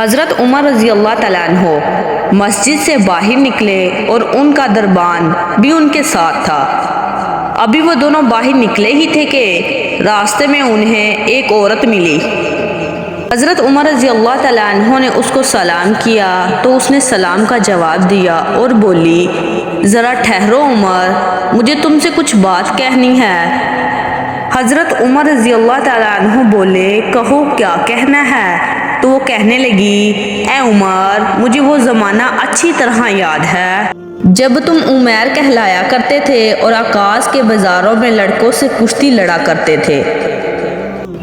حضرت عمر رضی اللہ تعالیٰ عنہ مسجد سے باہر نکلے اور ان کا دربان بھی ان کے ساتھ تھا۔ ابھی وہ دونوں باہر نکلے ہی تھے کہ راستے میں انہیں ایک عورت ملی۔ حضرت عمر رضی اللہ تعالیٰ عنہ نے اس کو سلام کیا تو اس نے سلام کا جواب دیا اور بولی، ذرا ٹھہرو عمر، مجھے تم سے کچھ بات کہنی ہے۔ حضرت عمر رضی اللہ تعالیٰ عنہ بولے، کہو کیا کہنا ہے؟ تو وہ کہنے لگی، اے عمر، مجھے وہ زمانہ اچھی طرح یاد ہے جب تم عمیر کہلایا کرتے تھے اور آکاش کے بازاروں میں لڑکوں سے کشتی لڑا کرتے تھے۔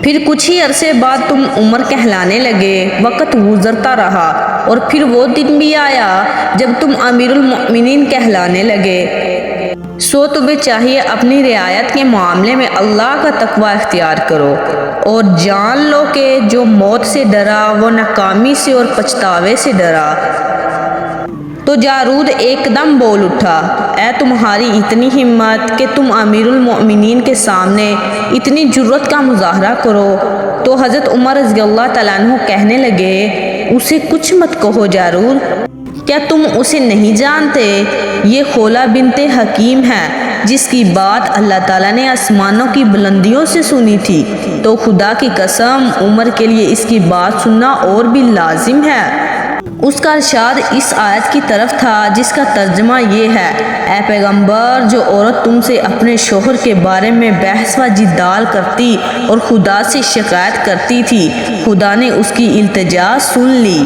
پھر کچھ ہی عرصے بعد تم عمر کہلانے لگے، وقت گزرتا رہا اور پھر وہ دن بھی آیا جب تم امیر المؤمنین کہلانے لگے۔ سو تمہیں چاہیے اپنی رعایت کے معاملے میں اللہ کا تقوی اختیار کرو اور جان لو کہ جو موت سے ڈرا وہ ناکامی سے اور پچھتاوے سے ڈرا۔ تو جارود ایک دم بول اٹھا، اے تمہاری اتنی ہمت کہ تم امیر المؤمنین کے سامنے اتنی جرأت کا مظاہرہ کرو۔ تو حضرت عمر رضی اللہ تعالیٰ عنہ کہنے لگے، اسے کچھ مت کہو جارود، کیا تم اسے نہیں جانتے؟ یہ خولہ بنت حکیم ہے جس کی بات اللہ تعالیٰ نے آسمانوں کی بلندیوں سے سنی تھی۔ تو خدا کی قسم عمر کے لیے اس کی بات سننا اور بھی لازم ہے۔ اس کا ارشاد اس آیت کی طرف تھا جس کا ترجمہ یہ ہے، اے پیغمبر، جو عورت تم سے اپنے شوہر کے بارے میں بحث و جدال کرتی اور خدا سے شکایت کرتی تھی، خدا نے اس کی التجا سن لی۔